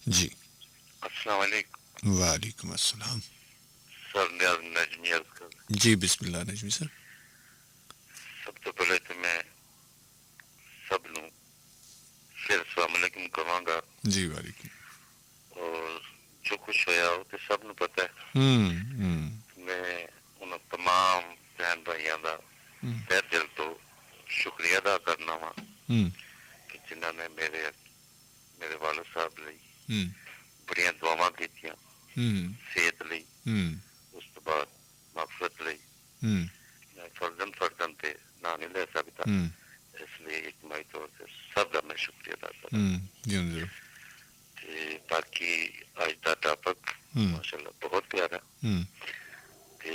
जी। अस्सलाम वालेकुम। वालेकुम अस्सलाम। सर नियाज नजमी अर्ज कर रहे। जी, बिस्मिल्लाह नजमी सर। सब तो पहले तो मैं सब नू फिर अस्सलाम वालेकुम कहांगा जी, वालेकुम। और जो कुछ होया वो तो सब नू पता है। हुँ। मैं उन तमाम बहन भाइयों का हुँ, तहे दिल तो शुक्रिया अदा करना वा हुँ, कि जिन्होंने मेरे मेरे वालिद साहब ਲਈ हुँ, बड़ियां दुआवां कीतियां हुँ, सेहत ਲਈ हुँ, उस तो बाद मगफरत ਲਈ हुँ, मैं फर्जन ते ना नहीं ले सकता हुँ, इसलिए इज्तमाही तौर से सब का मैं शुक्रिया अदा करा। हुँ, जी ज़रूर। ਤੇ ਬਾਕੀ ਅੱਜ ਦਾ ਟਾਪਕ हुँ, ਮਾਸ਼ਾਅੱਲਾ ਬਹੁਤ ਪਿਆਰਾ हुँ, ਤੇ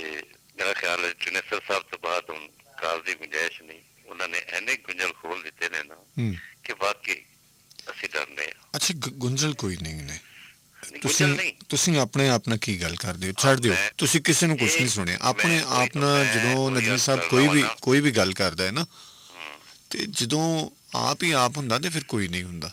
ਮੇਰਾ ਖਿਆਲ ਹੈ ਜੁਨੇਸਰ ਸਾਹਿਬ ਤੋਂ ਬਾਅਦ ਹੁਣ ਕਾਲ ਦੀ ਗੁੰਜਾਇਸ਼ ਨਹੀਂ ਉਹਨਾਂ ਨੇ ਐਨੇ ਗੁੰਝਲ ਖੋਲ ਦਿੱਤੇ ਨੇ ਨਾ हुँ। ਕਿ ਵਾਕਈ ਅਸੀਂ ਡਰਨੇ ਆ ਅੱਛਾ, ਗੁੰਝਲ ਕੋਈ ਨਹੀਂ ਨੇ। ਨਹੀਂ ਗੁੰਝਲ ਤੁਸੀਂ ਨਹੀਂ ਤੁਸੀਂ ਆਪਣੇ ਆਪ ਨਾਲ ਕੀ ਗੱਲ ਕਰਦੇ ਹੋ? ਹਾਂ ਛੱਡ ਦਿਓ। ਮੈਂ ਤੁਸੀਂ ਕਿਸੇ ਨੂੰ ਕੁਛ ਇਹ ਨਹੀਂ ਸੁਣਿਆ। ਮੈਂ ਆਪਣੇ ਆਪ ਨਾਲ ਮੈਂ ਜਦੋਂ ਉਹੀ ਨਜਮੀ अर्ज ਸਾਹਿਬ ਕਰਦਾ ਕੋਈ ਵਾਂ ਵੀ ਨਾ ਕੋਈ ਵੀ ਗੱਲ ਕਰਦਾ ਹੈ ਨਾ, ਹਮ, ਤੇ ਜਦੋਂ ਆਪ ਹੁੰਦਾ ਤੇ ਫਿਰ ਕੋਈ ਨਹੀਂ ਹੁੰਦਾ।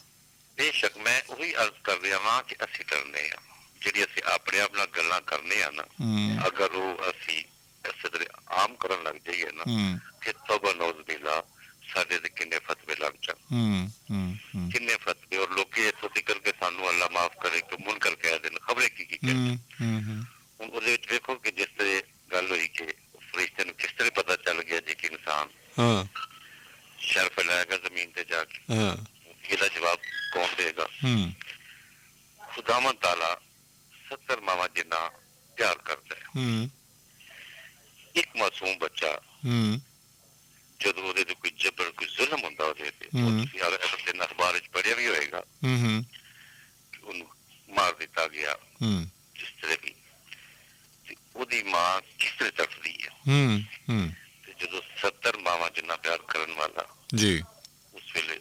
ਬੇਸ਼ੱਕ ਮੈਂ ਉਹੀ अर्ज ਕਰ ਰਿਹਾ ਵਾਂ ਕਿ ਅਸੀਂ ਡਰਨੇ ਆ ਜਿਹੜੀ ਅਸੀਂ ਆਪਣੇ ਆਪ ਨਾਲ ਗੱਲਾਂ ਕਰਨੇ ਆ ਨਾ ਹੂੰ, ਅਗਰ ਉਹ ਅਸੀਂ ਇਸੇ ਤਰ੍ਹਾਂ ਆਮ ਕਰਨ ਲੱਗ ਜਾਈਏ ਨਾ ਹੂੰ, ਫਿਰ ਤੌਬਾ ਨੌਜ਼ ਬਿਲਾ ਸਾਡੇ ਤੇ ਕਿੰਨੇ ਫਤਵੇ ਲੱਗ ਜਾਣ ਹੂੰ, ਹੂੰ, ਹੂੰ, ਕਿੰਨੇ ਫਤਵੇ ਔਰ ਲੋਕੀ ਇੱਥੋਂ ਤੱਕ ਕਿ ਸਾਨੂੰ ਅੱਲਾ ਮਾਫ ਕਰੇ ਕਿ ਮੁਨਕਰ ਕਹਿ ਦੇਣ ਖਬਰੇ ਕੀ ਕਹਿੰਦੇ ਹੂੰ, ਹੂੰ, ਹੂੰ, ਹੁਣ ਉਹਦੇ ਵਿੱਚ ਵੇਖੋ ਕਿ ਜਿਸ ਤਰ੍ਹਾਂ ਗੱਲ ਹੋਈ ਕਿ ਫਰਿਸ਼ਤੇ ਨੂੰ ਕਿਸ ਤਰ੍ਹਾਂ ਪਤਾ ਚੱਲ ਗਿਆ ਜੀ ਕਿ ਇਨਸਾਨ ਹਾਂ, ਸ਼ਰ ਫੈਲਾਏਗਾ ਜ਼ਮੀਨ ਤੇ ਜਾ ਕੇ ਹਾਂ, ਇਹਦਾ ਜਵਾਬ ਕੌਣ ਦੇਗਾ ਹੂੰ, ਖੁਦਾਵੰਦ ਤਾਲਾ 70 ਮਾਵਾਂ ਜਿੰਨਾ ਪਿਆਰ ਕਰਦਾ ਹੈ ਹੂੰ, ਇੱਕ ਮਾਸੂਮ ਬੱਚਾ ਹੂੰ, ਜਦੋਂ ਉਹਦੇ ਤੇ ਕੋਈ ਜਬਰ ਕੋਈ ਜ਼ੁਲਮ ਹੁੰਦਾ ਉਹਦੇ ਤੇ ਉਹ ਹੂੰ, ਤੁਸੀਂ ਅਗਰ ਅਖਬਾਰ ਵਿੱਚ ਪੜ੍ਹਿਆ ਵੀ ਹੋਏਗਾ ਹੂੰ, ਕਿ ਉਹਨੂੰ ਮਾਰ ਦਿੱਤਾ ਗਿਆ ਹੂੰ, ਜਿਸ ਤਰ੍ਹਾਂ ਵੀ ਤੇ ਉਹਦੀ ਮਾਂ ਕਿਸ ਤਰ੍ਹਾਂ ਤੜਫਦੀ ਹੈ ਹੂੰ, ਹੂੰ, ਤੇ ਜਦੋਂ 70 ਮਾਵਾਂ ਜਿੰਨਾ ਪਿਆਰ ਕਰਨ ਵਾਲਾ ਜੀ, ਉਸ ਵੇਲੇ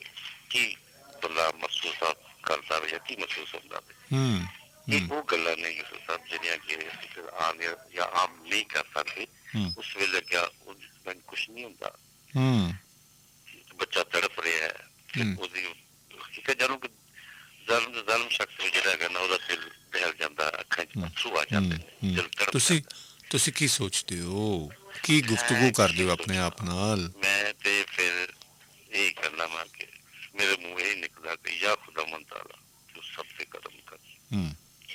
ਕੀ ਬੰਦਾ ਮਹਿਸੂਸ ਕਰਦਾ ਵੇ ਜਾਂ ਕੀ ਮਹਿਸੂਸ ਹੁੰਦਾ ਵੇ ਹੂੰ, ਇਹ ਹੂੰ, ਉਹ ਗੱਲਾਂ ਨੇ ਯੂਸੁਫ ਸਾਹਿਬ ਜਿਹੜੀਆਂ ਕਿ ਅਸੀਂ ਆਮ ਜਾਂ ਆਮ ਨਹੀਂ ਕਰ ਸਕਦੇ ਹੂੰ, ਉਸ ਵੇਲੇ ਕਿਆ ਉਹ ਮੈਨੂੰ ਕੁਛ ਨਹੀਂ ਹੁੰਦਾ ਹੂੰ, ਬੱਚਾ ਤੜਫ ਰਿਹਾ ਹੈ ਫਿਰ ਹੂੰ, ਉਹਦੀ ਹਕੀਕਤ ਜਾਣੋ ਕਿ ਜ਼ਾਲਮ ਸ਼ਖਸ ਵੀ ਜਿਹੜਾ ਹੈਗਾ ਨਾ ਉਹਦਾ ਦਿਲ ਦਹਿਲ ਜਾਂਦਾ ਅੱਖਾਂ 'ਚ ਹੂੰ, ਅੱਥਰੂ ਆ ਜਾਂਦੇ ਹੂੰ, ਨੇ ਹੂੰ। ਦਿਲ ਤੜਪ ਤੁਸੀਂ ਜਾਂਦਾ ਤੁਸੀਂ ਕੀ ਸੋਚਦੇ ਹੋ? ਕੀ ਗੁਫ਼ਤਗੂ ਮੈਂ ਕਰਦੇ ਕੀ ਹੋ ਆਪਣੇ ਸੋਚਣਾ ਆਪ ਨਾਲ? ਮੈਂ ਤੇ ਫਿਰ यही करना मा के मेरे मुंह यही निकला कि या खुदा मंताला जो सब पे करम कर हम्म,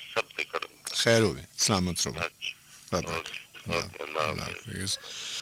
सब पे करम कर खैर होवे, सलामत रहो। अच्छा बाय बाय। ओके अल्लाह ओके अल्लाह अल्लाह हाफिज हाफिज़।